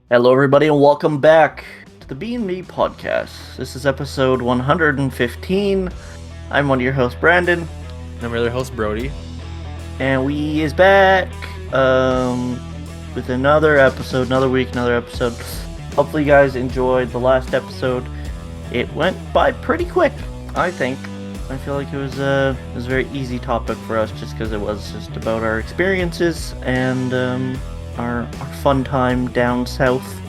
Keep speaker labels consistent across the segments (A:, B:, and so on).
A: Hello, everybody, and welcome back to the B&B podcast. This is episode 115. I'm one of your hosts, Brandon,
B: I'm your other host, Brody.
A: and we is back with another episode, another week, another episode. Hopefully, you guys enjoyed the last episode. It went by pretty quick, I think. I feel like it was a very easy topic for us, just because it was just about our experiences and our fun time down south.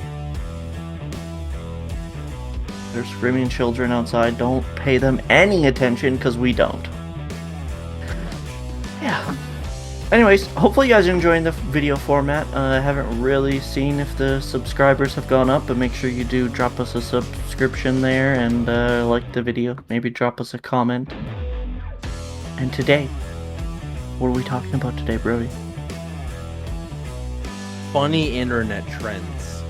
A: There's screaming children outside. Don't pay them any attention because we don't. Yeah. Anyways, hopefully you guys are enjoying the video format. I haven't really seen if the subscribers have gone up, but make sure you do drop us a subscription there and like the video. Maybe drop us a comment. And today, what are we talking about today, Brody?
B: Funny internet trends.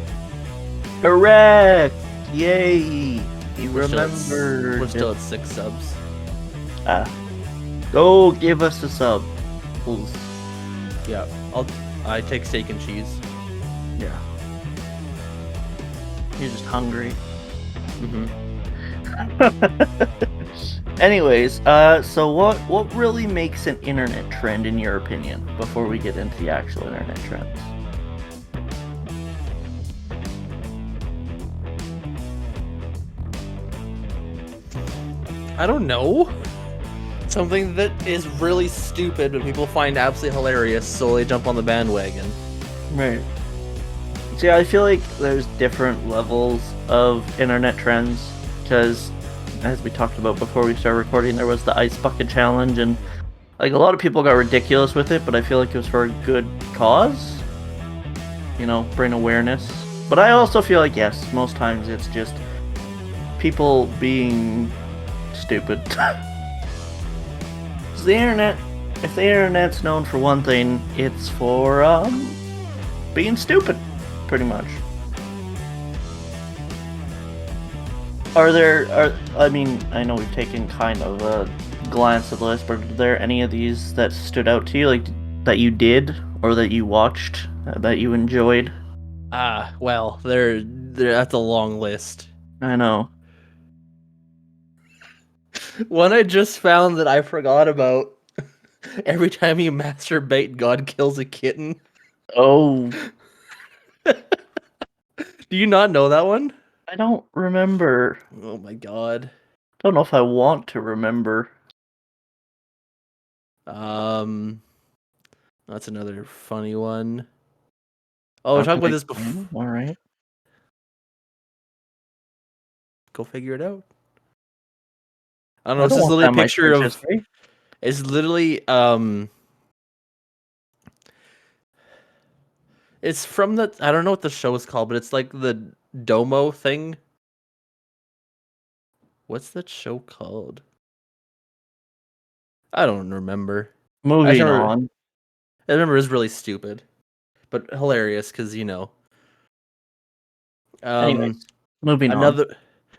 A: Correct! Yay! You
B: We're
A: remembered.
B: We're still at 6 subs.
A: Go give us a sub, please.
B: Yeah, I take steak and cheese.
A: Yeah. You're just hungry. Anyways, so what really makes an internet trend in your opinion? Before we get into the actual internet trends.
B: I don't know. Something that is really stupid but people find absolutely hilarious, so they jump on the bandwagon.
A: Right. See, I feel like there's different levels of internet trends, because as we talked about before we started recording, there was the ice bucket challenge, and like a lot of people got ridiculous with it, but I feel like it was for a good cause. You know, bring awareness. But I also feel like, yes, most times it's just people being stupid. The internet, if the internet's known for one thing, it's for being stupid, pretty much. I mean, I know we've taken kind of a glance at the list, but are there any of these that stood out to you, like that you did or that you watched that you enjoyed?
B: Well, that's a long list.
A: I know.
B: One I just found that I forgot about. Every time you masturbate, God kills a kitten.
A: Oh,
B: Do you not know that one?
A: I don't remember.
B: Oh my god.
A: Don't know if I want to remember.
B: That's another funny one. Oh, we talked about this before.
A: All right.
B: Go figure it out. I don't know.
A: I
B: It's
A: don't
B: just
A: want
B: literally
A: that
B: a
A: in my
B: picture
A: search
B: of.
A: history.
B: It's literally It's from the. I don't know what the show is called, but it's like the Domo thing. What's that show called? I don't remember.
A: Moving on.
B: I remember it was really stupid, but hilarious because
A: Anyways, moving on.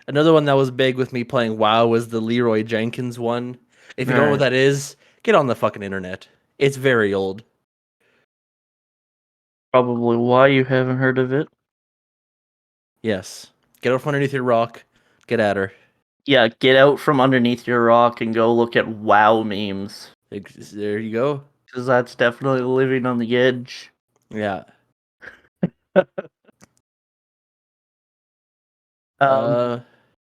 B: Another one that was big with me playing WoW was the Leroy Jenkins one. If you don't know what that is, get on the fucking internet. It's very old.
A: Probably why you haven't heard of it.
B: Yes. Get out from underneath your rock. Get at her.
A: Yeah, get out from underneath your rock and go look at WoW memes.
B: There you go.
A: Because that's definitely living on the edge.
B: Yeah.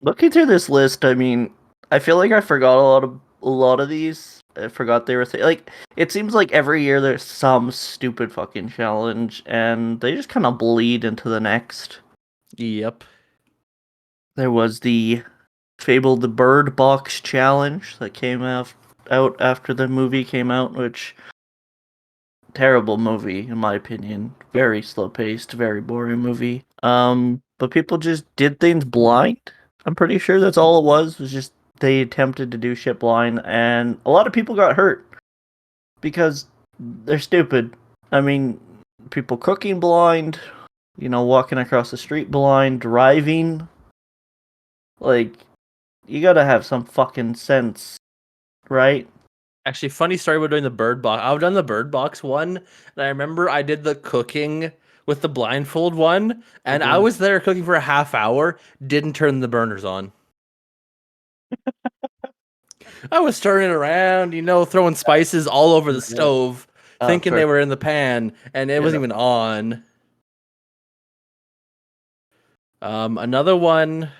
A: Looking through this list, I mean, I feel like I forgot a lot of these. I forgot they were like. It seems like every year there's some stupid fucking challenge, and they just kind of bleed into the next.
B: Yep.
A: There was the fabled the Bird Box challenge that came out after the movie came out, which terrible movie in my opinion. Very slow paced, very boring movie. But people just did things blind. I'm pretty sure that's all it was just they attempted to do shit blind, and a lot of people got hurt because they're stupid. I mean, people cooking blind, walking across the street blind, driving. Like, you gotta have some fucking sense, right?
B: Actually, funny story about doing the Bird Box. I've done the Bird Box one, and I remember I did the cooking with the blindfold one, and I
A: Mhm.
B: was there cooking for a half hour, didn't turn the burners on. I was turning around, throwing spices all over the
A: Yeah.
B: stove, thinking
A: Fair.
B: they were in the pan, and it
A: Yeah.
B: wasn't even on. Another one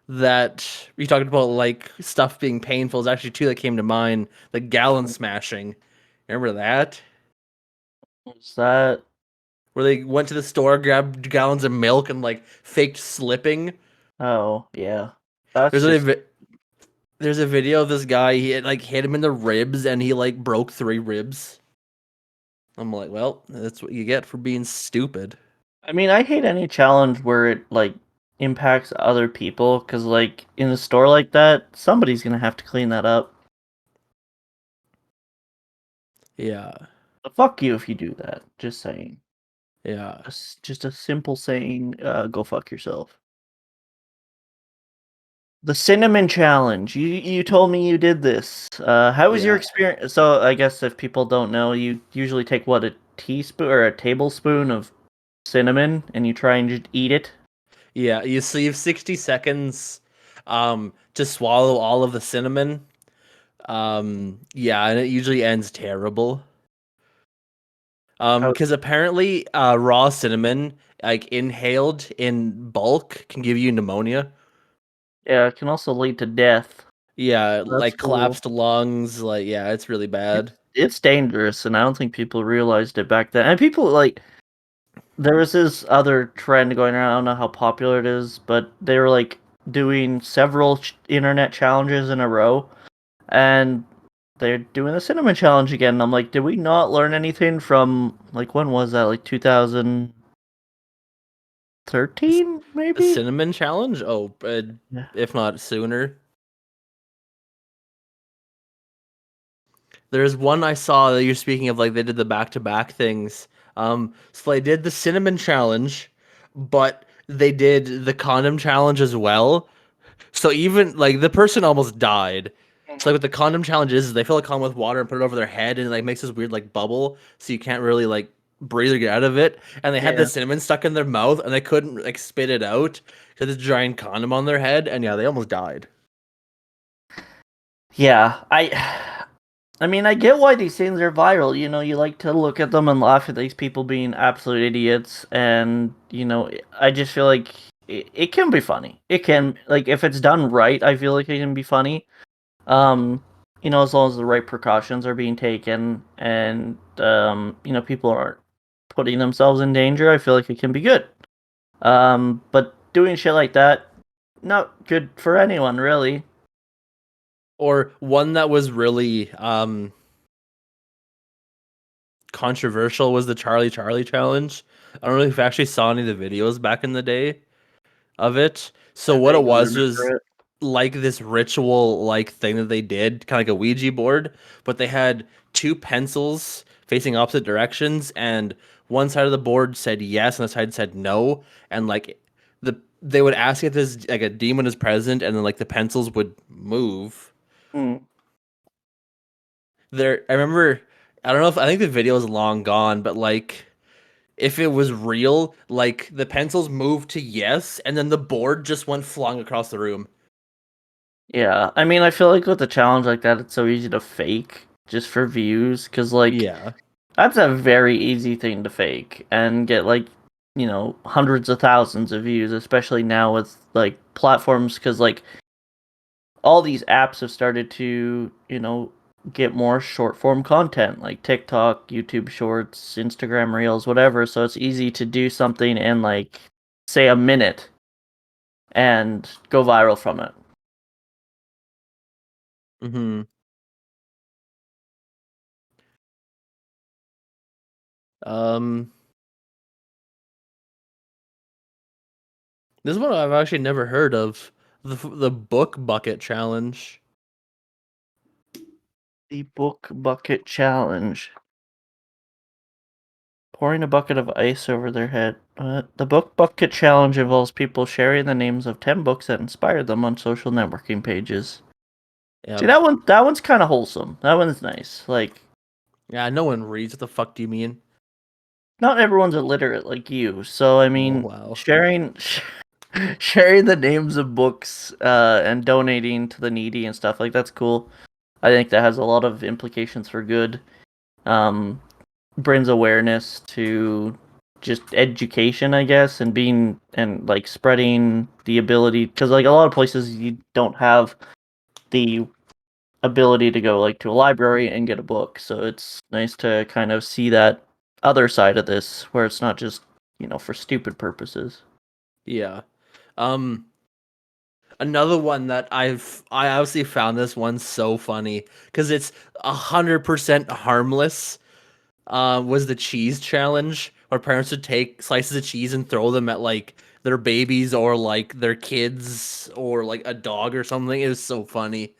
B: that we talked about, like stuff being painful, is actually two that came to mind. The gallon smashing. Remember that?
A: Is that?
B: Where they went to the store, grabbed gallons of milk, and like faked slipping.
A: Oh, yeah. That's
B: There's
A: just.
B: there's a video of this guy. He like hit him in the ribs, and he like broke 3 ribs. I'm like, well, that's what you get for being stupid.
A: I mean, I hate any challenge where it like impacts other people because, like, in a store like that, somebody's gonna have to clean that up.
B: Yeah,
A: But fuck you if you do that. Just saying.
B: yeah,
A: Just a simple saying. Go fuck yourself. The cinnamon challenge. You told me you did this. How was your
B: yeah,
A: experience? So I guess if people don't know, you usually take what, a teaspoon or a tablespoon of cinnamon and you try and just eat it.
B: yeah. You have 60 seconds, to swallow all of the cinnamon. Yeah, and it usually ends terrible.
A: How?
B: Because apparently, raw cinnamon, like inhaled in bulk, can give you pneumonia.
A: Yeah, it can also lead to death.
B: Yeah,
A: That's
B: like
A: cool.
B: collapsed lungs. Like, yeah, it's really bad.
A: It's dangerous, and I don't think people realized it back then. And people like there was this other trend going around. I don't know how popular it is, but they were like doing several internet challenges in a row, and they're doing the cinnamon challenge again. And I'm like, did we not learn anything from like when was that? Like 2013,
B: The
A: maybe?
B: cinnamon challenge? Oh,
A: Yeah.
B: if not sooner. There's one I saw that you're speaking of, like they did the back-to-back things. So they did the cinnamon challenge, but they did the condom challenge as well. So even like the person almost died. So like what the condom challenge is they fill a condom with water and put it over their head, and it like makes this weird like bubble, so you can't really like breathe or get out of it. And they had the
A: Yeah.
B: cinnamon stuck in their mouth, and they couldn't like spit it out because it's a giant condom on their head. And yeah, they almost died.
A: Yeah, I mean, I get why these things are viral. You know, you like to look at them and laugh at these people being absolute idiots, and I just feel like it can be funny. It can, like, if it's done right, I feel like it can be funny. Um, as long as the right precautions are being taken, and people aren't putting themselves in danger, I feel like it can be good. But doing shit like that, not good for anyone, really.
B: Or one that was really controversial was the Charlie challenge. I don't know if you actually saw any of the videos back in the day of it. So
A: I
B: what it
A: vaguely
B: was
A: remember it.
B: like this ritual like thing that they did, kind of like a Ouija board, but they had two pencils facing opposite directions, and one side of the board said yes and the side said no, and like they would ask if this like a demon is present, and then like the pencils would move.
A: Hmm.
B: I remember, I don't know if I think the video is long gone, but like if it was real, like the pencils moved to yes, and then the board just went flung across the room.
A: Yeah, I mean, I feel like with a challenge like that, it's so easy to fake just for views, because, like,
B: Yeah.
A: that's a very easy thing to fake and get, like, hundreds of thousands of views, especially now with, like, platforms, because, like, all these apps have started to, get more short form content, like TikTok, YouTube Shorts, Instagram Reels, whatever, so it's easy to do something in, like, say a minute and go viral from it.
B: Hmm. Um, this is one I've actually never heard of. The book bucket challenge.
A: The book bucket challenge. Pouring a bucket of ice over their head. The book bucket challenge involves people sharing the names of 10 books that inspired them on social networking pages.
B: Yeah,
A: See, that one's kind of wholesome. That one's nice. Like,
B: yeah. No one reads. What the fuck do you mean?
A: not everyone's illiterate like you. So I
B: Oh,
A: mean,
B: wow.
A: sharing the names of books and donating to the needy and stuff like that's cool. I think that has a lot of implications for good. Um, brings awareness to just education, I guess, and being and like spreading the ability because like a lot of places you don't have the ability to go like to a library and get a book. So it's nice to kind of see that other side of this where it's not just, for stupid purposes.
B: Yeah. Um, Another one that I obviously found this one so funny because it's 100% harmless. Was the cheese challenge where parents would take slices of cheese and throw them at like their babies or like their kids or like a dog or something. It was so funny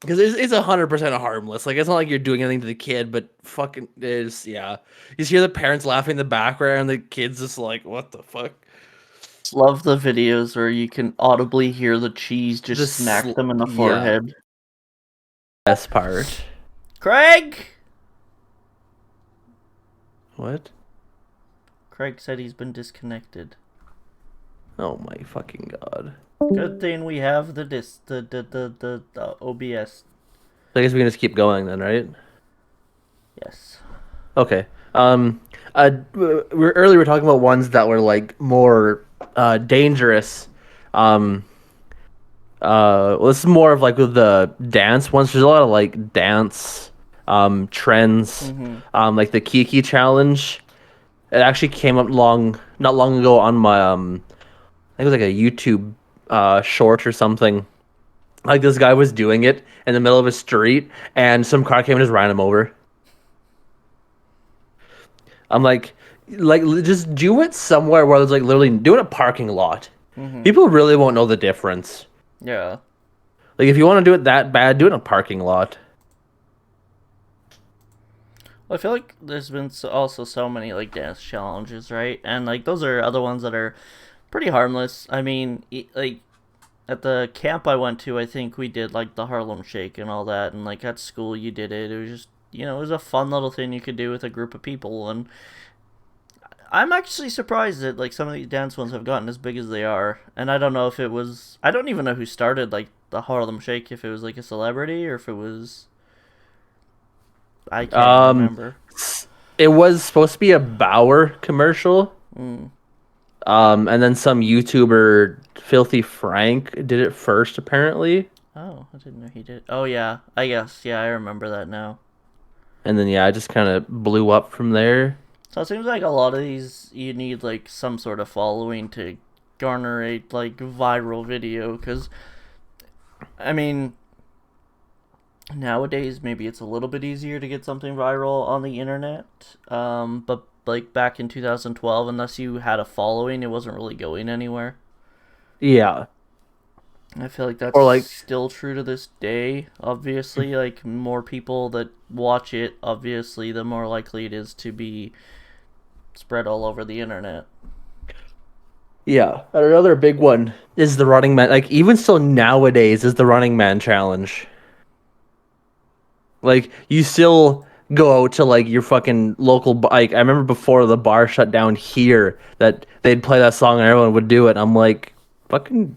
B: because it's 100% harmless. Like it's not like you're doing anything to the kid, but fucking is yeah. You just hear the parents laughing in the background, and the kids just like, what the fuck?
A: Love the videos where you can audibly hear the cheese just smack them in the
B: Yeah,
A: forehead.
B: best part.
A: Craig!
B: What?
A: Craig said he's been disconnected.
B: Oh my fucking god.
A: Good thing we have the OBS.
B: I guess we can just keep going then, right?
A: Yes.
B: Okay. Earlier we were talking about ones that were like more dangerous. Um, well, this is more of like with the dance ones. There's a lot of like dance trends. Like the Kiki challenge. It actually came up not long ago on my I think it was like a YouTube short or something. Like this guy was doing it in the middle of a street, and some car came and just ran him over. I'm like just do it somewhere where there's like literally do it in a parking lot. People really won't know the difference.
A: Yeah.
B: Like if you want to do it that bad, do it in a parking lot.
A: Well, I feel like there's been also so many like dance challenges, right? And like those are other ones that are pretty harmless. I mean, like at the camp I went to, I think we did like the Harlem Shake and all that, and like at school you did it. It was just it was a fun little thing you could do with a group of people, and I'm actually surprised that like some of these dance ones have gotten as big as they are. And I don't know if it was I don't even know who started like the Harlem Shake, if it was like a celebrity or if it was I can't even
B: Um,
A: remember.
B: it was supposed to be a Bauer commercial.
A: Mm.
B: And then some YouTuber, Filthy Frank, did it first apparently.
A: Oh, I didn't know he did. Oh yeah, I guess yeah, I remember that now.
B: And then yeah, it just kind of blew up from there.
A: So it seems like a lot of these you need like some sort of following to garner a like viral video because I mean nowadays maybe it's a little bit easier to get something viral on the internet. But like back in 2012, unless you had a following, it wasn't really going anywhere.
B: Yeah.
A: I feel like that's
B: Or like
A: still true to this day. Obviously, like more people that watch it, obviously, the more likely it is to be spread all over the internet.
B: yeah, and another big one is the Running Man. Like even still nowadays is the Running Man challenge. Like you still go out to like your fucking local like I remember before the bar shut down here that they'd play that song and everyone would do it. I'm like, fucking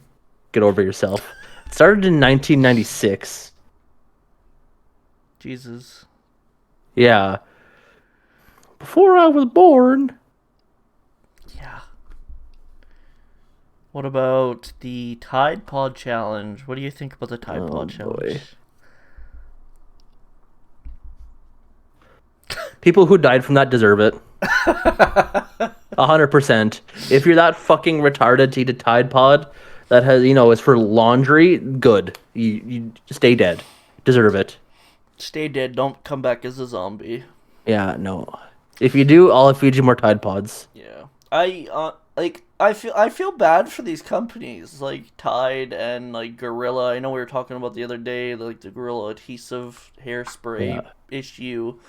B: get over yourself. It started in 1996.
A: Jesus.
B: Yeah, before I was born.
A: Yeah. What about the Tide Pod Challenge? What do you think about the Tide
B: Oh
A: Pod
B: boy.
A: Challenge?
B: People who died from that deserve it. 100%. If you're that fucking retarded to eat a Tide Pod that has, is for laundry, good. You stay dead. Deserve it.
A: Stay dead, don't come back as a zombie.
B: Yeah, no. If you do, I'll feed you more Tide Pods.
A: Yeah. I feel bad for these companies like Tide and like Gorilla. I know we were talking about the other day like the Gorilla adhesive
B: Yeah.
A: hairspray issue.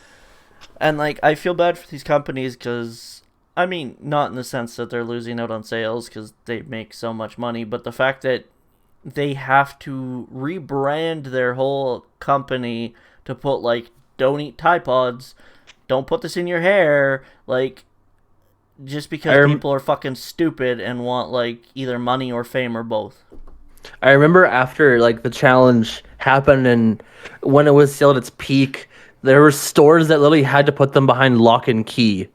A: And like I feel bad for these companies cuz I mean, not in the sense that they're losing out on sales cuz they make so much money, but the fact that they have to rebrand their whole company to put like don't eat Tide Pods don't put this in your hair. Like, just
B: I
A: because
B: rem-
A: people are fucking stupid and want, like, either money or fame or both.
B: I remember after like the challenge happened and when it was still at its peak, there were stores that literally had to put them behind lock and key.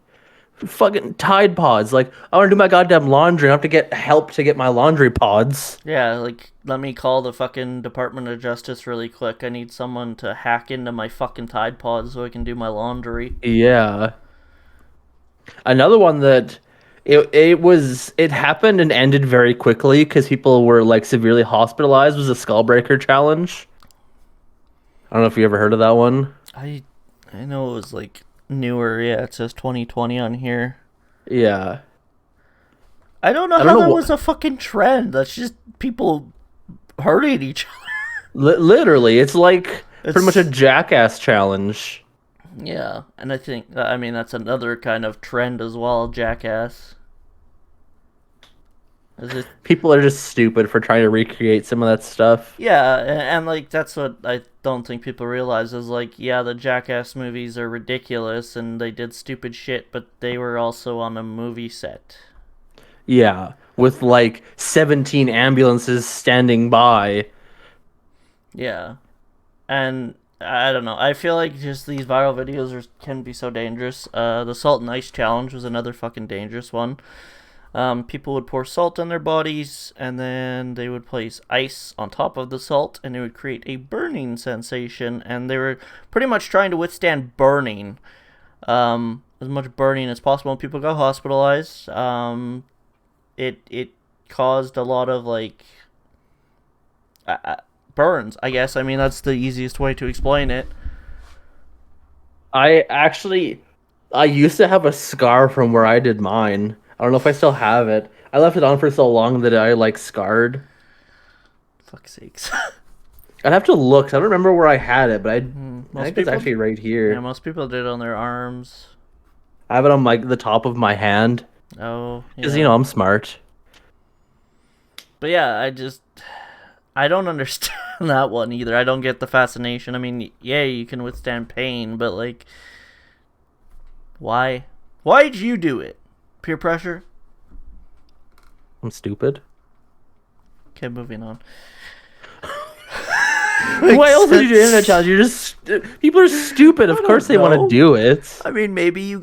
B: Fucking Tide Pods. Like, I want to do my goddamn laundry. I have to get help to get my laundry pods.
A: Yeah, like, let me call the fucking Department of Justice really quick. I need someone to hack into my fucking Tide Pods so I can do my laundry.
B: Yeah. Another one that it happened and ended very quickly because people were like severely hospitalized was the Skullbreaker challenge. I don't know if you ever heard of that one.
A: I I know it was, like, newer. Yeah, it says 2020 on here.
B: Yeah.
A: I don't know
B: I don't
A: how
B: know
A: that
B: what
A: was a fucking trend. That's just people hurting each other.
B: literally it's like pretty much a
A: It's
B: jackass challenge.
A: Yeah, and I mean that's another kind of trend as well, jackass. Is it?
B: People are just stupid for trying to recreate some of that stuff.
A: Yeah, and like that's what I don't think people realize is like, yeah, the Jackass movies are ridiculous and they did stupid shit, but they were also on a movie set.
B: Yeah, with like 17 ambulances standing by.
A: Yeah, and I don't know. I feel like just these viral videos can be so dangerous. The salt and ice challenge was another fucking dangerous one. People would pour salt on their bodies, and then they would place ice on top of the salt, and it would create a burning sensation. And they were pretty much trying to withstand burning, as much burning as possible. And people got hospitalized. It caused a lot of like burns. I guess. I mean, that's the easiest way to explain it.
B: I actually I used to have a scar from where I did mine. I don't know if I still have it. I left it on for so long that I like scarred.
A: Fuck's sakes.
B: I'd have to look. 'Cause I don't remember where I had it, but I
A: Most
B: think it's
A: people,
B: actually right
A: yeah,
B: here.
A: most people did on their arms.
B: I have it on like the top of my hand
A: Oh,
B: because
A: yeah.
B: I'm smart.
A: But yeah, I don't understand that one either. I don't get the fascination. I mean, yeah, you can withstand pain, but like, why? Why did you do it? Peer pressure?
B: I'm stupid.
A: Okay, moving on.
B: What else did you do in that challenge? You're just people are stupid. Of course they want to
A: know.
B: do it.
A: I mean, maybe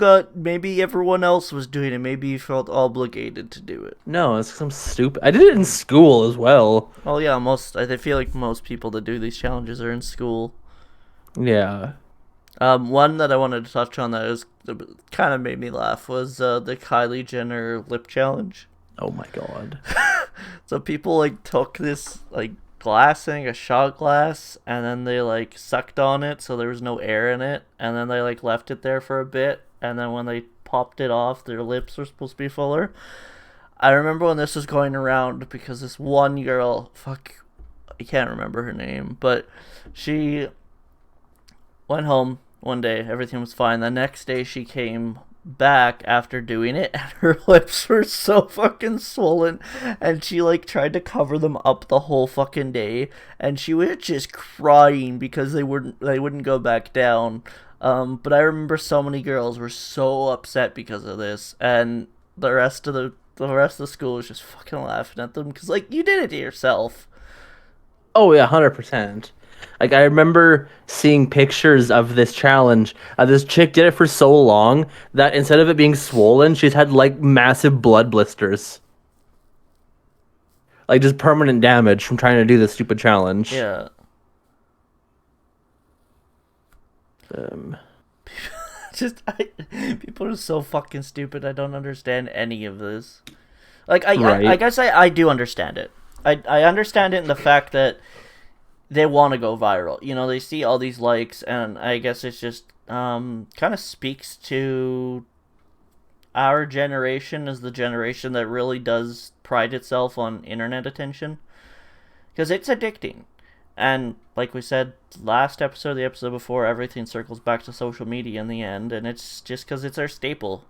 A: everyone else was doing it. Maybe you felt obligated to do it.
B: No, it's 'cause I'm stupid. I did it in school as well.
A: Well, yeah, I feel like most people that do these challenges are in school.
B: Yeah.
A: One that I wanted to touch on that kind of made me laugh was the Kylie Jenner lip challenge.
B: Oh my god.
A: So people like took this like glass, a shot glass, and then they like sucked on it so there was no air in it, and then they like left it there for a bit, and then when they popped it off, their lips were supposed to be fuller. I remember when this was going around because this one girl, I can't remember her name, but she went home one day, everything was fine. The next day she came back after doing it and her lips were so fucking swollen and she like tried to cover them up the whole fucking day and she was just crying because they wouldn't go back down. But I remember so many girls were so upset because of this, and the rest of the school was just fucking laughing at them because like, you did it to yourself.
B: Oh yeah, 100%. Like I remember seeing pictures of this challenge. This chick did it for so long that instead of it being swollen, she's had like massive blood blisters. Like just permanent damage from trying to do this stupid challenge.
A: Yeah.
B: Um,
A: People are so fucking stupid. I don't understand any of this. Like, I
B: right.
A: guess I do understand it. I understand it in the fact that they want to go viral. You know, they see all these likes, and I guess it's just kind of speaks to our generation as the generation that really does pride itself on internet attention, because it's addicting. And like we said last episode, the episode before, everything circles back to social media in the end, and it's just because it's our staple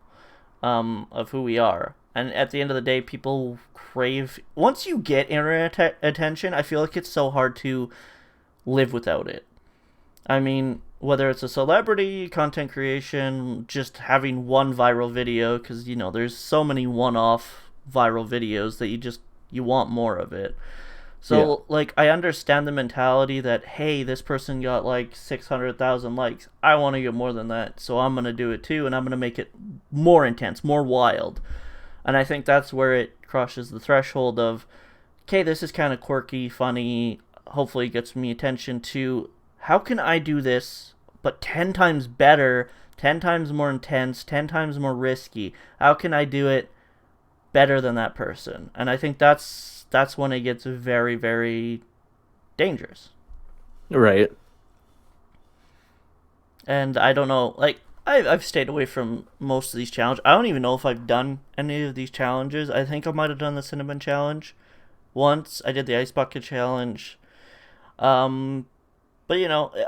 A: of who we are. And at the end of the day, people crave. Once you get internet attention, I feel like it's so hard to live without it. I mean, whether it's a celebrity, content creation, just having one viral video, because there's so many one-off viral videos that you want more of it.
B: Yeah.
A: So like I understand the mentality that hey, this person got like 600,000 likes. I want to get more than that, so I'm gonna do it too, and I'm gonna make it more intense, more wild. And I think that's where it crosses the threshold of okay, this is kind of quirky, funny. Hopefully, it gets me attention to how can I do this, but 10 times better, 10 times more intense, 10 times more risky. How can I do it better than that person? And I think that's when it gets very, very dangerous.
B: Right.
A: And I don't know, like I've stayed away from most of these challenges. I don't even know if I've done any of these challenges. I think I might have done the cinnamon challenge once. I did the ice bucket challenge. Um, but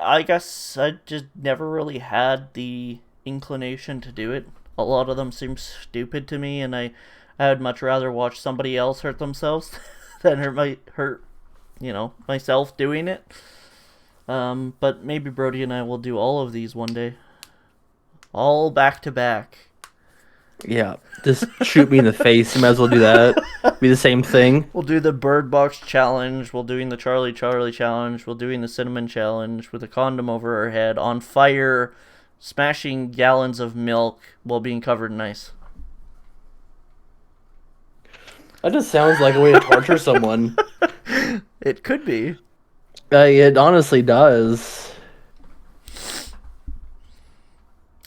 A: I guess I just never really had the inclination to do it. A lot of them seem stupid to me, and I would much rather watch somebody else hurt themselves than hurt myself doing it. But maybe Brody and I will do all of these one day, all back to back.
B: Yeah. Just shoot me in the face. You might as well do that. Be the same thing.
A: We'll do the bird box challenge. We'll doing the Charlie Charlie challenge. We'll doing the cinnamon challenge with a condom over our head, on fire, smashing gallons of milk while being covered in ice.
B: That just sounds like a way to torture someone.
A: It could be.
B: It honestly does.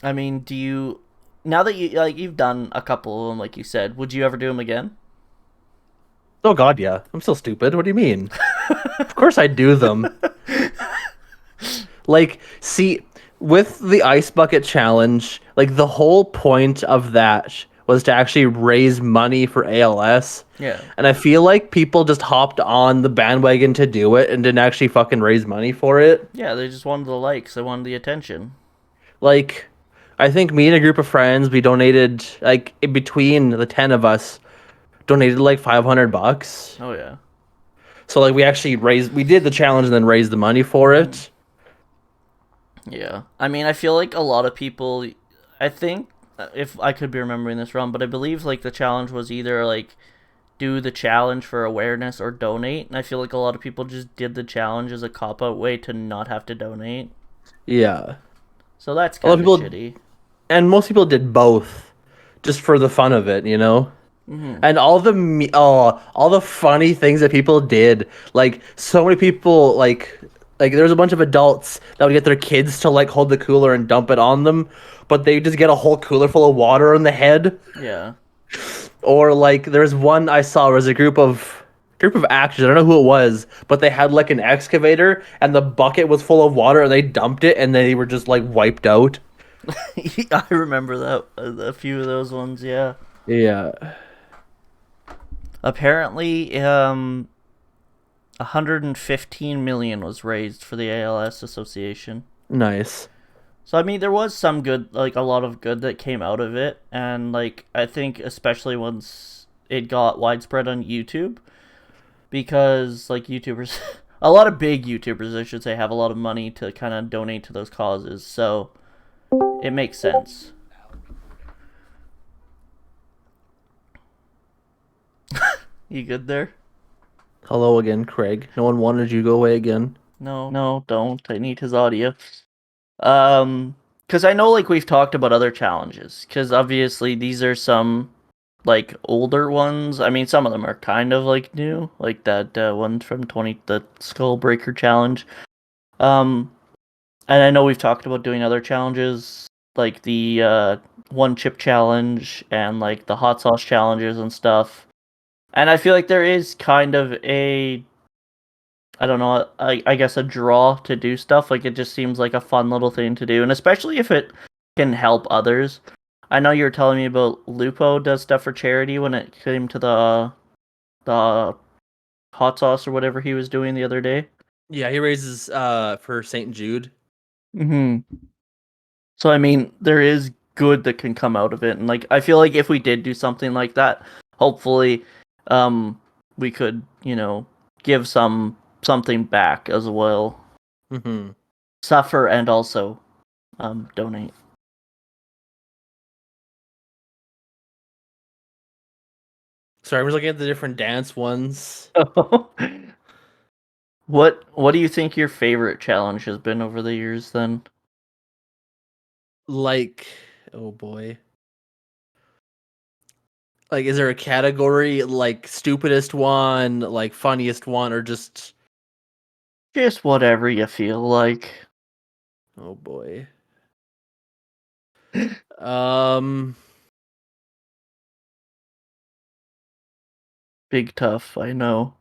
A: I mean, do you now that you've done a couple of them, like you said, would you ever do them again?
B: Oh God, yeah. I'm still stupid. What do you mean? Of course I do them. Like, see, with the ice bucket challenge, like the whole point of that was to actually raise money for ALS.
A: Yeah.
B: And I feel like people just hopped on the bandwagon to do it and didn't actually fucking raise money for it.
A: Yeah, they just wanted the likes. They wanted the attention.
B: Like, I think me and a group of friends, we donated, like, in between the 10 of us, donated like $500.
A: Oh yeah.
B: So, like, we did the challenge and then raised the money for it.
A: Yeah. I mean, I feel like a lot of people, I think, if I could be remembering this wrong, but I believe like the challenge was either like do the challenge for awareness or donate. And I feel like a lot of people just did the challenge as a cop out way to not have to donate.
B: Yeah.
A: So that's
B: A lot
A: kind
B: of
A: of
B: people,
A: shitty.
B: and most people did both, just for the fun of it, you know. And all the funny things that people did, like so many people, like there was a bunch of adults that would get their kids to like hold the cooler and dump it on them, but they just get a whole cooler full of water on the head.
A: Yeah.
B: Or like there's one I saw, there was a group of actors, I don't know who it was, but they had like an excavator and the bucket was full of water and they dumped it and they were just like wiped out.
A: I remember that a few of those ones. Yeah.
B: Yeah.
A: Apparently, 115 million was raised for the ALS Association.
B: Nice.
A: So I mean, there was some good, like a lot of good that came out of it, and like I think especially once it got widespread on YouTube, because like YouTubers, a lot of big YouTubers, I should say, have a lot of money to kind of donate to those causes, so it makes sense. You good there?
B: Hello again, Craig. No one wanted you to go away again.
A: No, no, don't. I need his audio. Because I know like we've talked about other challenges. Because obviously these are some like older ones. I mean, some of them are kind of like new, like that one from the Skull Breaker challenge. Um, and I know we've talked about doing other challenges, like the one chip challenge and like the hot sauce challenges and stuff. And I feel like there is kind of a, I don't know, I guess a draw to do stuff. Like it just seems like a fun little thing to do, and especially if it can help others. I know you were telling me about Lupo does stuff for charity when it came to the hot sauce or whatever he was doing the other day.
B: Yeah, he raises for St. Jude.
A: Mm-hmm. So I mean, there is good that can come out of it, and like I feel like if we did do something like that, hopefully, we could give something back as well.
B: Mm-hmm.
A: suffer and also donate.
B: Sorry, I was looking at the different dance ones.
A: What do you think your favorite challenge has been over the years then?
B: Like, oh boy. Like, is there a category like stupidest one, like funniest one, or just
A: Just whatever you feel like.
B: oh boy. Um,
A: Big tough, I know.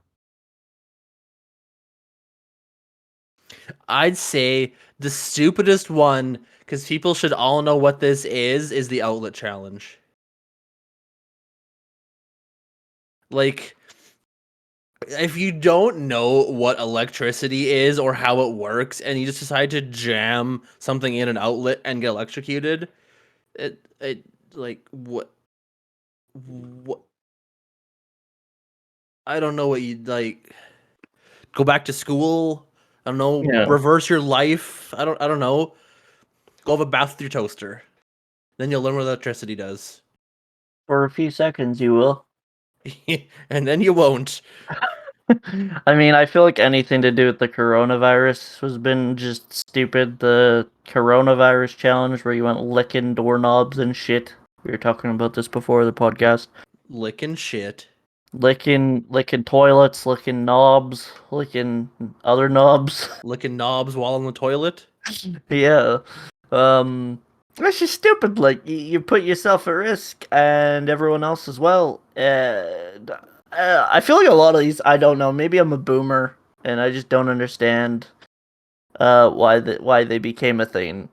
B: I'd say the stupidest one, because people should all know what this is the outlet challenge. Like, if you don't know what electricity is or how it works, and you just decide to jam something in an outlet and get electrocuted, it like what I don't know what you'd like. Go back to school. I don't know.
A: Yeah.
B: Reverse your life. I don't know. Go have a bath with your toaster. Then you'll learn what electricity does.
A: For a few seconds you will.
B: And then you won't.
A: I mean, I feel like anything to do with the coronavirus has been just stupid. The coronavirus challenge where you went licking doorknobs and shit. We were talking about this before the podcast.
B: Licking shit.
A: Licking toilets, licking knobs, licking other knobs.
B: Licking knobs while on the toilet.
A: Yeah. That's just stupid. Like you put yourself at risk and everyone else as well. I feel like a lot of these, I don't know. Maybe I'm a boomer and I just don't understand why they became a thing.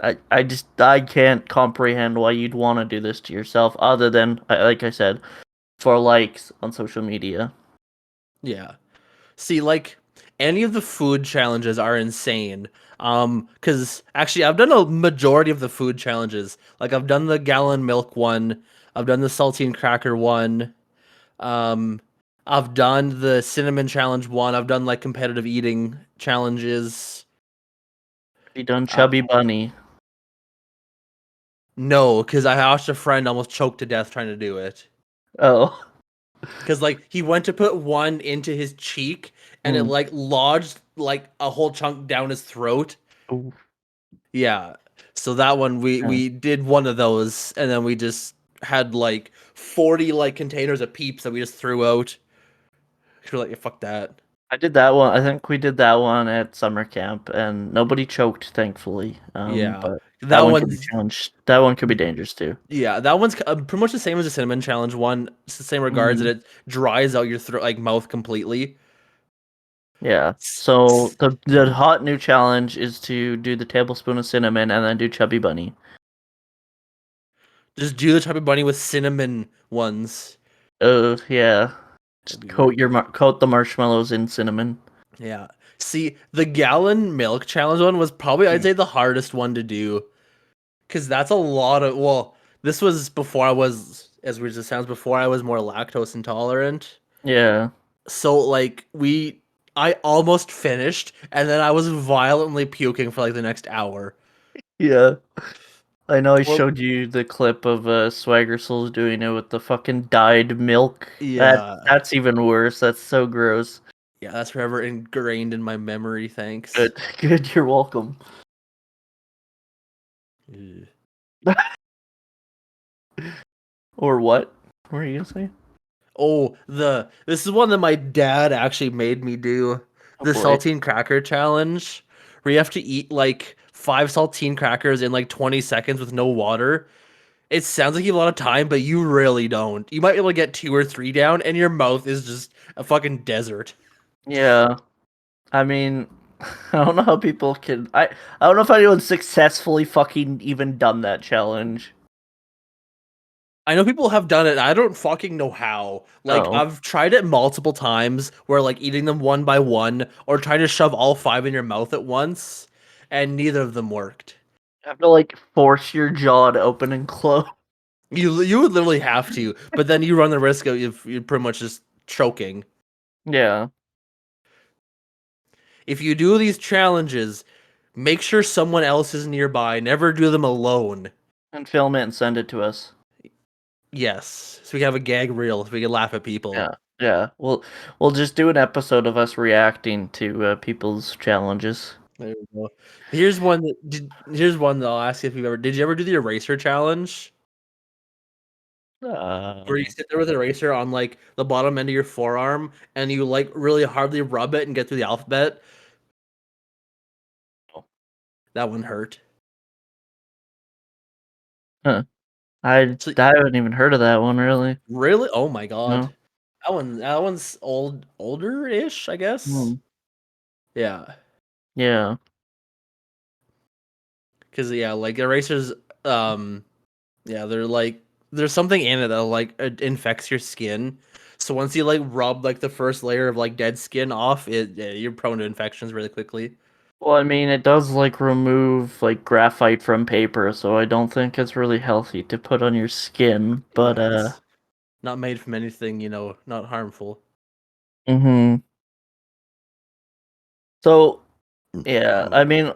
A: I can't comprehend why you'd want to do this to yourself, other than like I said, for likes on social media.
B: Yeah. See, like any of the food challenges are insane. Because actually, I've done a majority of the food challenges. Like I've done the gallon milk one. I've done the saltine cracker one. Um, I've done the cinnamon challenge one. I've done like competitive eating challenges.
A: You done
B: Uh,
A: Chubby Bunny?
B: no, because I watched a friend almost choke to death trying to do it.
A: Oh.
B: Because like he went to put one into his cheek and it
A: Hmm.
B: like lodged like a whole chunk down his throat.
A: Ooh.
B: Yeah. So that one
A: Yeah.
B: we did one of those and then we just had like 40 like containers of peeps that we just threw out. We're like, yeah, fuck that.
A: I did that one. I think we did that one at summer camp, and nobody choked, thankfully.
B: Yeah.
A: But that
B: That
A: one could be
B: one's
A: challenged. That one could be dangerous too.
B: yeah, that one's pretty much the same as the cinnamon challenge one. It's the same regards that
A: Mm,
B: it dries out your throat like mouth completely.
A: yeah.
B: S-
A: So
B: s-
A: the hot new challenge is to do the tablespoon of cinnamon and then do Chubby Bunny.
B: Just do the chubby bunny with cinnamon ones.
A: Yeah.
B: That'd
A: Just
B: be really good.
A: coat the marshmallows in cinnamon.
B: Yeah. See, the gallon milk challenge one was probably I'd
A: Mm.
B: say the hardest one to do because that's a lot of well, this was before I was as weird as it sounds before I was more lactose intolerant.
A: Yeah.
B: So like I almost finished and then I was violently puking for like the next hour.
A: Yeah. I know I
B: Or
A: showed you the clip of Swagger Souls doing it with the fucking dyed milk.
B: yeah.
A: That's even worse. That's so gross.
B: Yeah, that's forever ingrained in my memory, thanks.
A: Good. Good, you're welcome.
B: Ugh.
A: Or what? What were you gonna say?
B: Oh, this is one that my dad actually made me do.
A: Oh
B: The
A: boy.
B: saltine cracker challenge, where you have to eat like 5 saltine crackers in like 20 seconds with no water. It sounds like you have a lot of time, but you really don't. You might be able to get 2 or 3 down, and your mouth is just a fucking desert.
A: Yeah. I mean, I don't know how people can. I don't know if anyone's successfully fucking even done that challenge.
B: I know people have done it. I don't fucking know how. Like
A: Oh.
B: I've tried it multiple times where like eating them one by one or trying to shove all 5 in your mouth at once and neither of them worked.
A: You have to like force your jaw to open and close.
B: You would literally have to, but then you run the risk of you're pretty much just choking.
A: Yeah.
B: if you do these challenges, make sure someone else is nearby. Never do them alone.
A: And film it and send it to us.
B: Yes, so we can have a gag reel. So we can laugh at people.
A: Yeah, yeah. We'll just do an episode of us reacting to people's challenges.
B: There we go. Here's one. Here's one that I'll ask you if you've ever. Did you ever do the eraser challenge? Where you sit there with an eraser on like the bottom end of your forearm and you like really hardly rub it and get through the alphabet.
A: Oh.
B: That one hurt.
A: Huh. I
B: So,
A: haven't even heard of that one really.
B: really? Oh my god.
A: No.
B: That one's older-ish, I guess. Yeah.
A: Yeah.
B: Cause yeah, like erasers, yeah, they're like there's something in it that like infects your skin. So once you like rub like the first layer of like dead skin off, you're prone to infections really quickly.
A: Well, I mean, it does like remove like graphite from paper, so I don't think it's really healthy to put on your skin. But
B: Yeah, it's not made from anything, not harmful.
A: mhm. So yeah, I mean,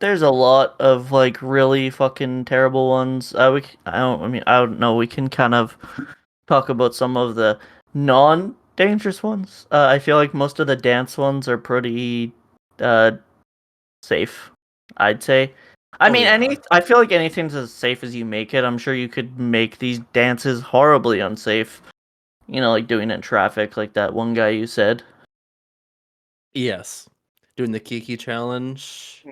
A: there's a lot of like really fucking terrible ones. I don't know. We can kind of talk about some of the non-dangerous ones. I feel like most of the dance ones are pretty uh safe, I'd say. I
B: Oh
A: mean,
B: yeah.
A: I feel like anything's as safe as you make it. I'm sure you could make these dances horribly unsafe. Like doing it in traffic, like that one guy you said.
B: Yes. Doing the Kiki challenge.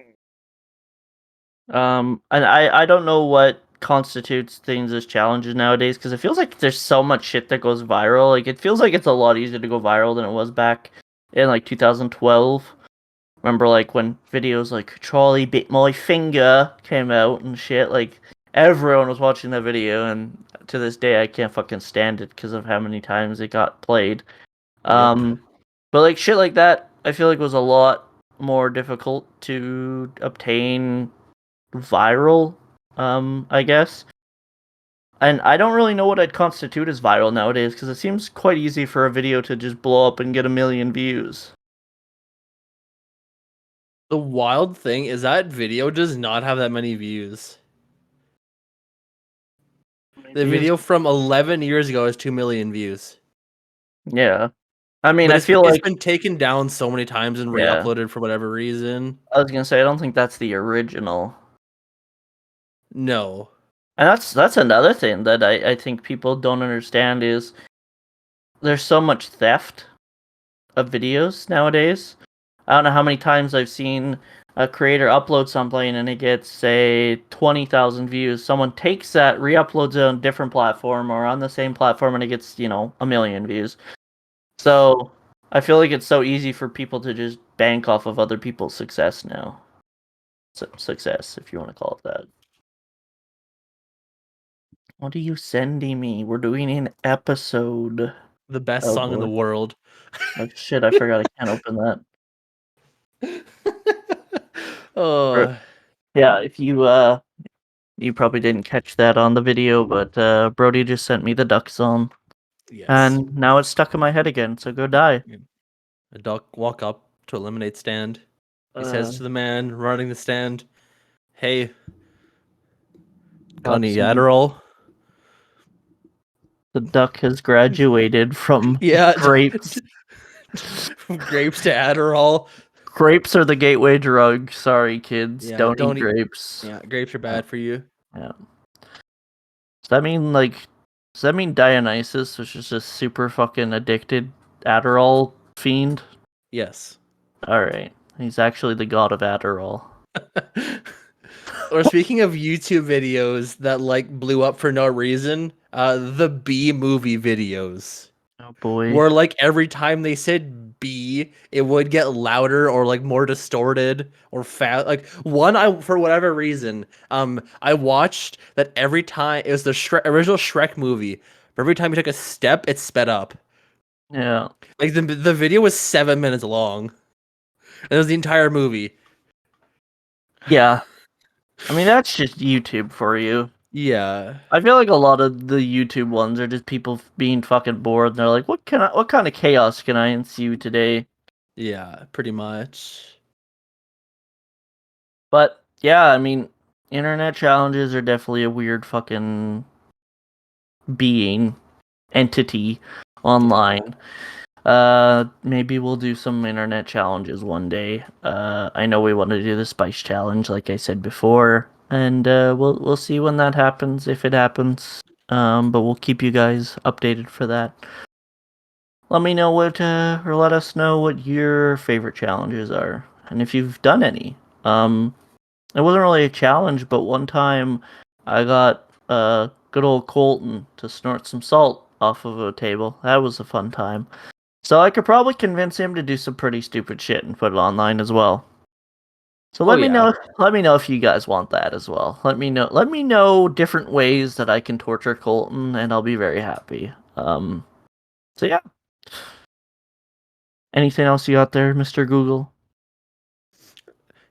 A: And I don't know what constitutes things as challenges nowadays because it feels like there's so much shit that goes viral. Like it feels like it's a lot easier to go viral than it was back in like 2012. Remember like when videos like Charlie bit my finger came out and shit, like everyone was watching that video, and to this day I can't fucking stand it because of how many times it got played.
B: Yep.
A: But like shit like that I feel like was a lot more difficult to obtain viral, I guess. And I don't really know what I'd constitute as viral nowadays because it seems quite easy for a video to just blow up and get 1 million views.
B: The wild thing is that video does not have that many views. The
A: Views.
B: video from 11 years ago has 2 million views.
A: Yeah. I mean,
B: But
A: I feel
B: it's
A: like,
B: been taken down so many times and
A: yeah.
B: re-uploaded for whatever reason.
A: I was gonna say I don't think that's the original.
B: No.
A: And that's another thing that I think people don't understand is there's so much theft of videos nowadays. I don't know how many times I've seen a creator upload something and it gets, say, 20,000 views. Someone takes that, re-uploads it on a different platform or on the same platform and it gets, 1 million views. So I feel like it's so easy for people to just bank off of other people's success now. Success, if you want to call it that. What are you sending me? We're doing an episode.
B: The best
A: Oh
B: song in the
A: boy.
B: world.
A: Oh shit, I forgot I can't open that.
B: Oh,
A: Yeah, if you probably didn't catch that on the video, but Brody just sent me the duck song.
B: yes.
A: And now it's stuck in my head again, so go die.
B: A duck walk up to a lemonade stand. He
A: Uh
B: says to the man running the stand, "Hey, got
A: God,
B: any Adderall?"
A: the duck has graduated from
B: Yeah,
A: grapes.
B: from grapes to Adderall.
A: Grapes are the gateway drug. Sorry, kids.
B: Yeah,
A: Don't eat
B: don't eat.
A: grapes.
B: Yeah, grapes are bad for you.
A: Yeah. Does that mean does that mean Dionysus, which is just super fucking addicted Adderall fiend?
B: Yes.
A: Alright. He's actually the god of Adderall.
B: Or speaking of YouTube videos that like blew up for no reason, the B movie videos.
A: Oh boy.
B: Where like every time they said B, it would get louder or like more distorted or fast. Like one, I for whatever reason, I watched that every time it was the original Shrek movie. But every time you took a step, it sped up.
A: Yeah.
B: Like the video was 7 minutes long. And it was the entire movie.
A: Yeah. I mean, that's just YouTube for you.
B: Yeah.
A: I feel like a lot of the YouTube ones are just people being fucking bored and they're like, what kind of chaos can I ensue today?
B: Yeah, pretty much.
A: But yeah, I mean, internet challenges are definitely a weird fucking entity online. Maybe we'll do some internet challenges one day. I know we want to do the spice challenge, like I said before, and we'll see when that happens, if it happens. But we'll keep you guys updated for that. Let me know or let us know what your favorite challenges are, and if you've done any. It wasn't really a challenge, but one time I got good old Colton to snort some salt off of a table. That was a fun time. So I could probably convince him to do some pretty stupid shit and put it online as well. So
B: Oh,
A: let me
B: yeah.
A: know. Let me know if you guys want that as well. Let me know. Let me know different ways that I can torture Colton, and I'll be very happy. So yeah. Anything else you got there, Mr. Google?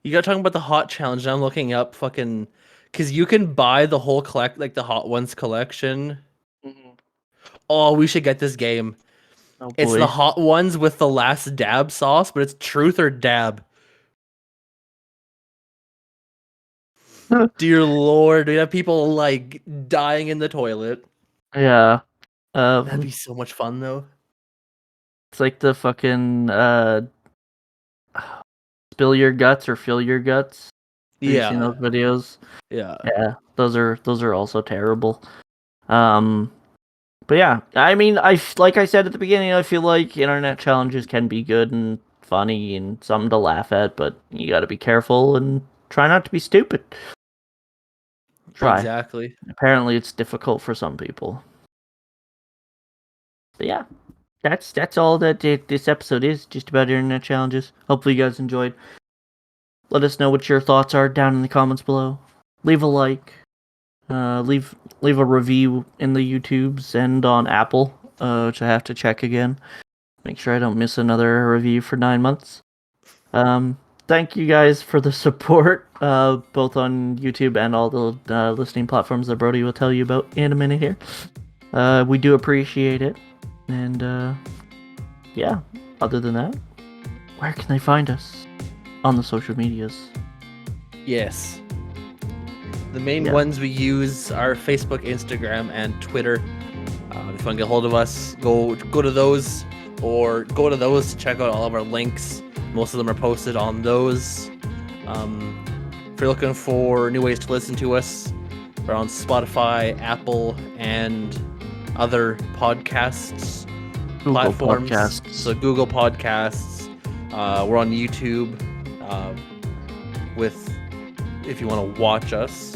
B: You got talking about the hot challenge. Now I'm looking up fucking because you can buy the whole like the hot ones collection.
A: Mhm.
B: Oh, we should get this game.
A: Oh
B: It's the
A: boy.
B: hot ones with the last dab sauce, but it's truth or dab. Dear Lord, we have people like dying in the toilet.
A: Yeah.
B: That'd be
A: Um.
B: so much fun though.
A: It's like the fucking spill your guts or fill your guts. Have you seen
B: Yeah,
A: those videos?
B: yeah,
A: Yeah, those are also terrible. Um, but yeah, I mean, like I said at the beginning, I feel like internet challenges can be good and funny and something to laugh at, but you got to be careful and try not to be stupid. Try.
B: exactly.
A: Apparently, it's difficult for some people. But yeah, that's all that this episode is. Just about internet challenges. Hopefully, you guys enjoyed. Let us know what your thoughts are down in the comments below. Leave a like. Leave a review in the YouTubes and on Apple, which I have to check again. Make sure I don't miss another review for 9 months. Thank you guys for the support, both on YouTube and all the listening platforms that Brody will tell you about in a minute here. We do appreciate it, and yeah. Other than that, where can they find us on the social medias?
B: Yes. The main
A: Yeah.
B: ones we use are Facebook, Instagram, and Twitter. If you want to get a hold of us, go to those, or go to those to check out all of our links. Most of them are posted on those. If you're looking for new ways to listen to us, we're on Spotify, Apple, and other podcasts
A: Google
B: platforms.
A: Podcasts.
B: So Google Podcasts. We're on YouTube. If you want to watch us.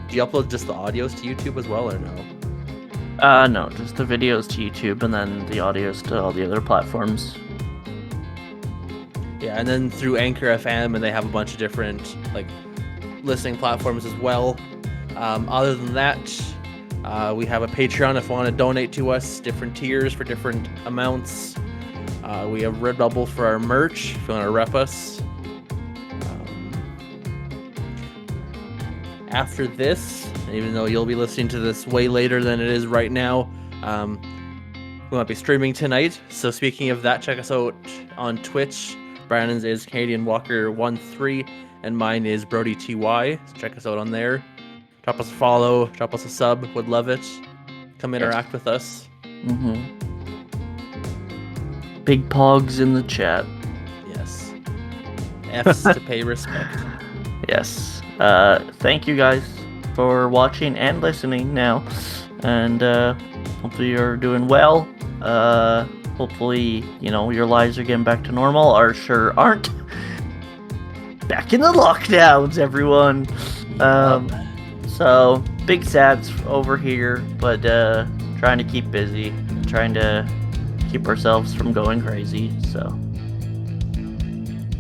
B: Do you upload just the audios to YouTube as well, or no?
A: No, just the videos to YouTube and then the audios to all the other platforms.
B: Yeah, and then through Anchor FM, and they have a bunch of different like listening platforms as well. Other than that, we have a Patreon if you want to donate to us, different tiers for different amounts. We have Redbubble for our merch if you want to rep us. After this, even though you'll be listening to this way later than it is right now, we might be streaming tonight. So speaking of that, check us out on Twitch. Brandon's is Canadian Walker 13, and mine is Brody TY. So check us out on there. Drop us a follow, drop us a sub. Would love it. Come interact with us.
A: Big pogs in the chat.
B: Yes. F's to pay respect.
A: Yes. Thank you guys for watching and listening now. And hopefully you're doing well. Hopefully, your lives are getting back to normal. Ours sure aren't. Back in the lockdowns, everyone. So big sads over here, but trying to keep busy, trying to keep ourselves from going crazy. So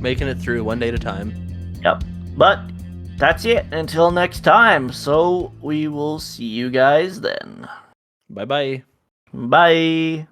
B: Making it through one day at a time.
A: yep. But that's it until next time. So we will see you guys then.
B: Bye-bye.
A: Bye.